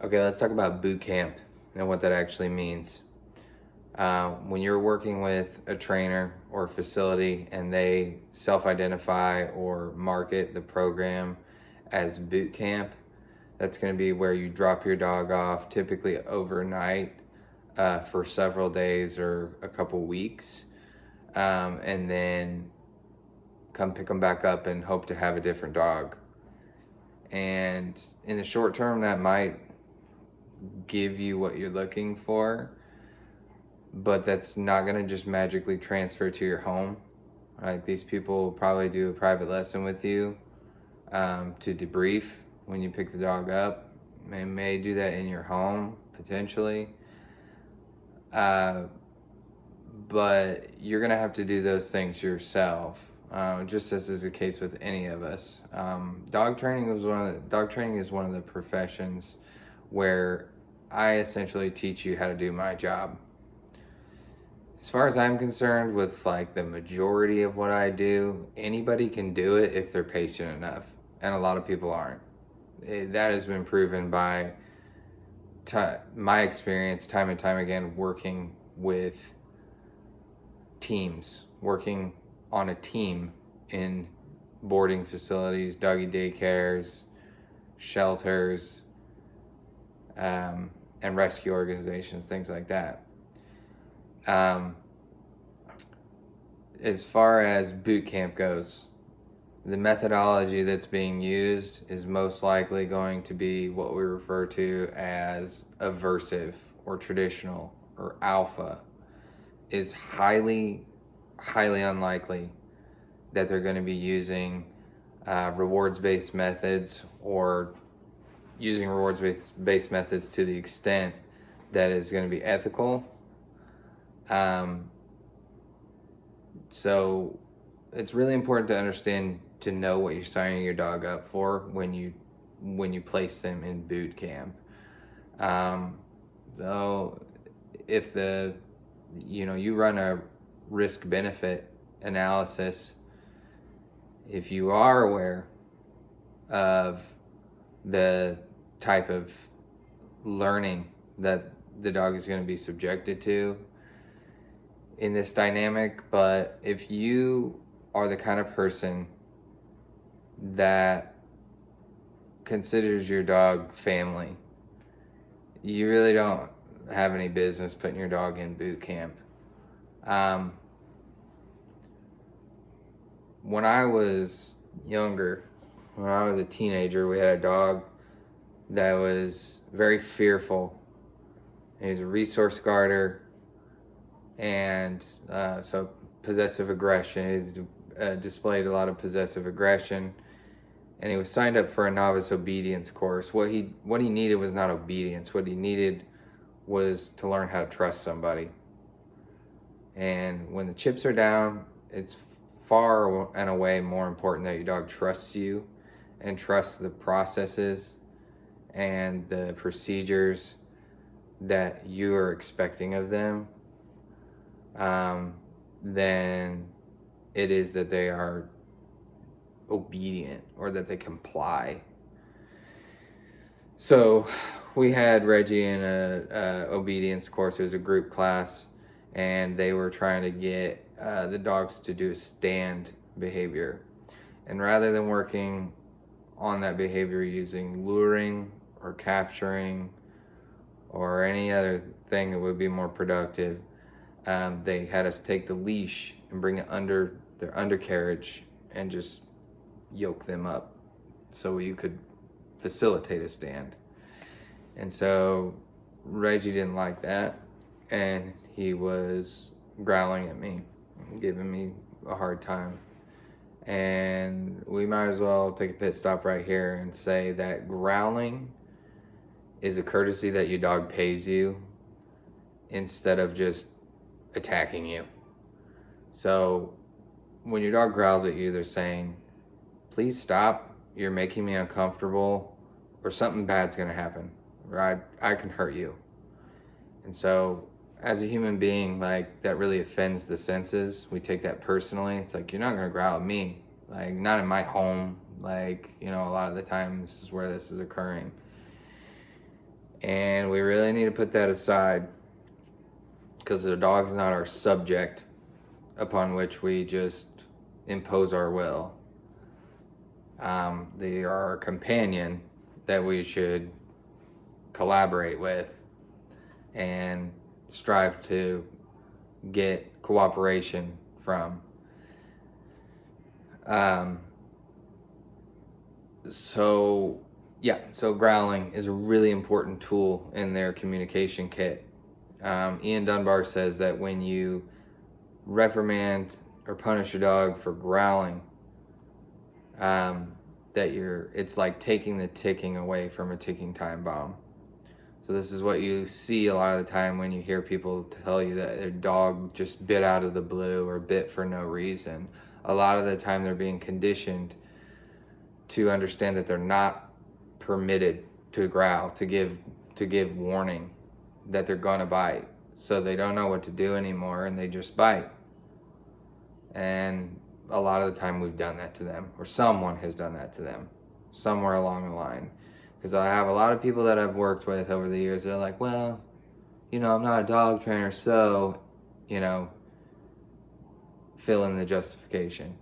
Okay, let's talk about boot camp and what that actually means. When you're working with a trainer or a facility and they self-identify or market the program as boot camp, that's going to be where you drop your dog off typically overnight for several days or a couple weeks, and then come pick them back up and hope to have a different dog. And in the short term, that might give you what you're looking for, but that's not going to just magically transfer to your home. Like, these people will probably do a private lesson with you to debrief when you pick the dog up. They may do that in your home potentially, but you're going to have to do those things yourself, just as is the case with any of us. Dog training is one of the professions where I essentially teach you how to do my job. As far as I'm concerned, with like the majority of what I do, anybody can do it if they're patient enough, and a lot of people aren't. That has been proven by my experience time and time again, working with teams, working on a team in boarding facilities, doggy daycares, shelters, and rescue organizations, things like that. As far as boot camp goes, the methodology that's being used is most likely going to be what we refer to as aversive or traditional or alpha. Is highly unlikely that they're going to be using rewards-based methods, or using rewards-based methods to the extent that is going to be ethical. So it's really important to understand, to know what you're signing your dog up for when you place them in boot camp. So if you run a risk benefit analysis, if you are aware of the type of learning that the dog is going to be subjected to in this dynamic, but if you are the kind of person that considers your dog family, you really don't have any business putting your dog in boot camp. When I was younger, when I was a teenager, we had a dog that was very fearful. He was a resource guarder, and so possessive aggression. He displayed a lot of possessive aggression, and he was signed up for a novice obedience course. What he needed was not obedience. What he needed was to learn how to trust somebody. And when the chips are down, it's far and away more important that your dog trusts you and trusts the processes and the procedures that you are expecting of them, than it is that they are obedient or that they comply. So we had Reggie in a obedience course. It was a group class, and they were trying to get the dogs to do a stand behavior. And rather than working on that behavior using luring or capturing or any other thing that would be more productive, they had us take the leash and bring it under their undercarriage and just yoke them up so you could facilitate a stand. And so Reggie didn't like that, and he was growling at me, giving me a hard time. And we might as well take a pit stop right here and say that growling is a courtesy that your dog pays you instead of just attacking you. So when your dog growls at you, they're saying, please stop, you're making me uncomfortable, or something bad's gonna happen, or I can hurt you. And so as a human being, like, that really offends the senses. We take that personally. It's like, you're not gonna growl at me, like, not in my home. Like, a lot of the time this is where this is occurring. And we really need to put that aside, because the dog is not our subject upon which we just impose our will. They are our companion that we should collaborate with and strive to get cooperation from. So growling is a really important tool in their communication kit. Ian Dunbar says that when you reprimand or punish your dog for growling, it's like taking the ticking away from a ticking time bomb. So this is what you see a lot of the time when you hear people tell you that their dog just bit out of the blue or bit for no reason. A lot of the time they're being conditioned to understand that they're not permitted to growl, to give warning that they're gonna bite. So they don't know what to do anymore and they just bite. And a lot of the time we've done that to them, or someone has done that to them somewhere along the line. Because I have a lot of people that I've worked with over the years that are like, well, I'm not a dog trainer, so, fill in the justification.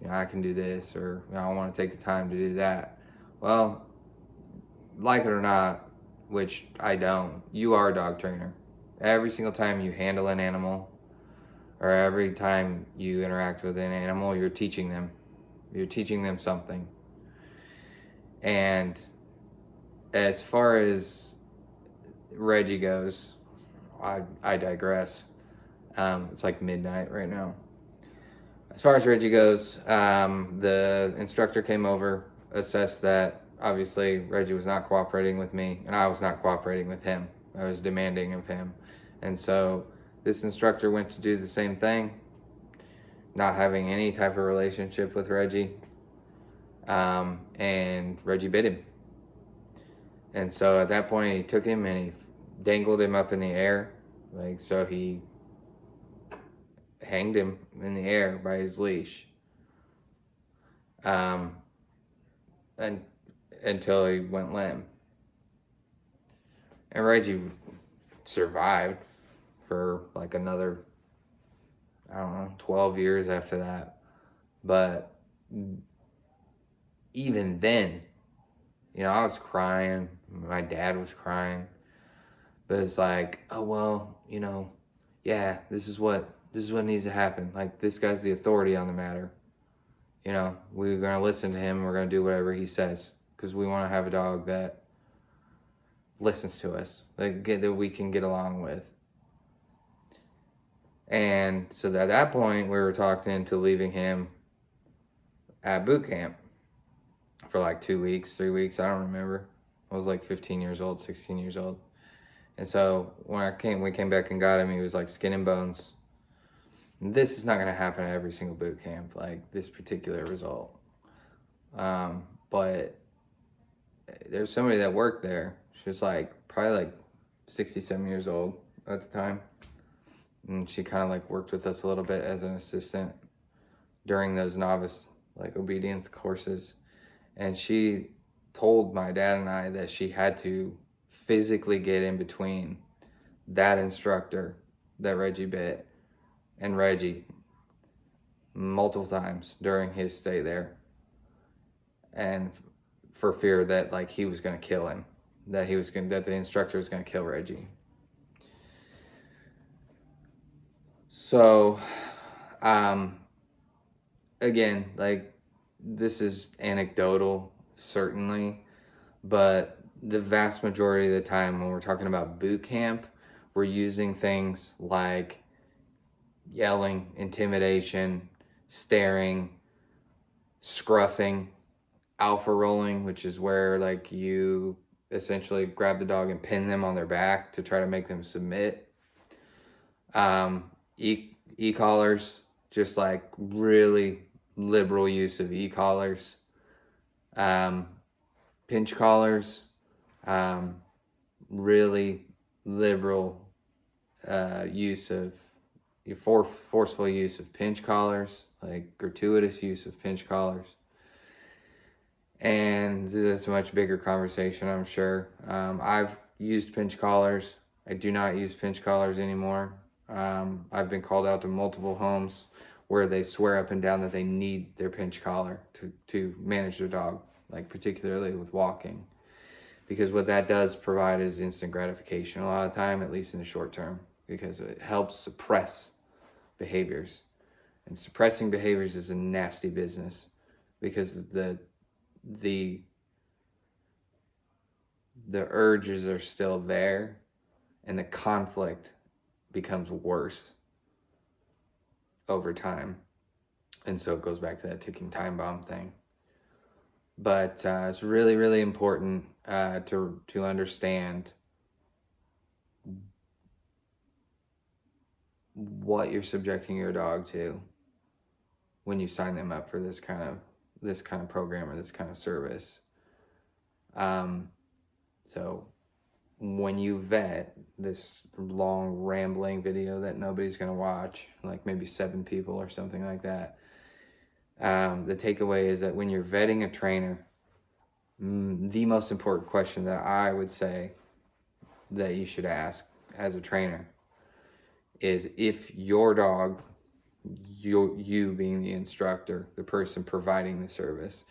I can do this, or I want to take the time to do that. Well, like it or not, which I don't, you are a dog trainer. Every single time you handle an animal, or every time you interact with an animal, you're teaching them. You're teaching them something. And as far as Reggie goes, I digress. It's like midnight right now. As far as Reggie goes, the instructor came over, assessed that obviously Reggie was not cooperating with me, and I was not cooperating with him. I was demanding of him. And so this instructor went to do the same thing, not having any type of relationship with Reggie, and Reggie bit him. And so at that point, he took him and he dangled him up in the air. So he hanged him in the air by his leash. And until he went limp. And Reggie survived for like another, 12 years after that. But even then, I was crying. My dad was crying. But it's like, oh, well, yeah, this is what needs to happen. Like, this guy's the authority on the matter. We're going to listen to him. We're going to do whatever he says. Because we want to have a dog that listens to us. That we can get along with. And so at that point, we were talking into leaving him at boot camp for like 2 weeks, 3 weeks. I don't remember. I was like 15 years old, 16 years old. And so when we came back and got him, he was like skin and bones. And this is not going to happen at every single boot camp, like this particular result. But there's somebody that worked there. She was probably like 67 years old at the time. And she kind of worked with us a little bit as an assistant during those novice obedience courses. And she told my dad and I that she had to physically get in between that instructor that Reggie bit and Reggie multiple times during his stay there, and for fear that he was going to kill him, that the instructor was going to kill Reggie. So again, this is anecdotal, certainly, but the vast majority of the time when we're talking about boot camp, we're using things like yelling, intimidation, staring, scruffing, alpha rolling, which is where you essentially grab the dog and pin them on their back to try to make them submit. E-collars, just really liberal use of e-collars. Pinch collars, really liberal use of forceful use of pinch collars, gratuitous use of pinch collars. And this is a much bigger conversation, I'm sure. I've used pinch collars. I do not use pinch collars anymore. I've been called out to multiple homes where they swear up and down that they need their pinch collar to manage their dog, like particularly with walking. Because what that does provide is instant gratification a lot of time, at least in the short term, because it helps suppress behaviors. And suppressing behaviors is a nasty business because the urges are still there and the conflict becomes worse over time. And so it goes back to that ticking time bomb thing. But it's really, really important to understand what you're subjecting your dog to when you sign them up for this kind of program or this kind of service. So when you vet this long rambling video that nobody's going to watch, like maybe 7 people or something like that, the takeaway is that when you're vetting a trainer, the most important question that I would say that you should ask as a trainer is, if your dog, you being the instructor, the person providing the service,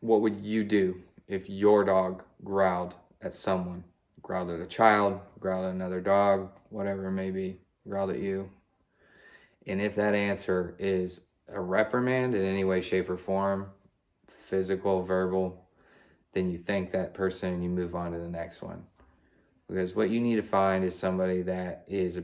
what would you do if your dog growled at someone, growled at a child, growled at another dog, whatever it may be, growled at you? And if that answer is a reprimand in any way, shape, or form, physical, verbal, then you thank that person and you move on to the next one. Because what you need to find is somebody that is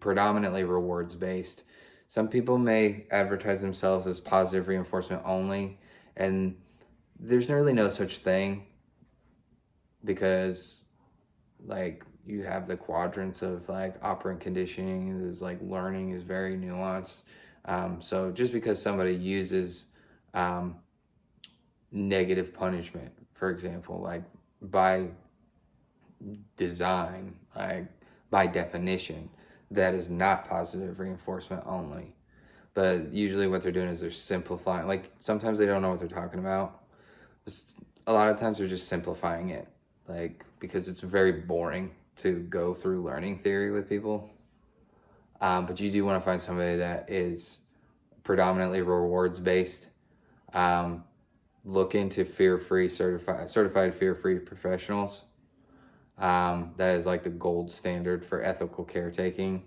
predominantly rewards based. Some people may advertise themselves as positive reinforcement only, and there's really no such thing, because like you have the quadrants of like operant conditioning. There's like learning is very nuanced. So just because somebody uses negative punishment, for example, like by design, like by definition, that is not positive reinforcement only. But usually what they're doing is they're simplifying. Like sometimes they don't know what they're talking about. A lot of times they're just simplifying it, like because it's very boring to go through learning theory with people. But you do want to find somebody that is predominantly rewards based. Look into fear-free certified fear-free professionals. That is like the gold standard for ethical caretaking.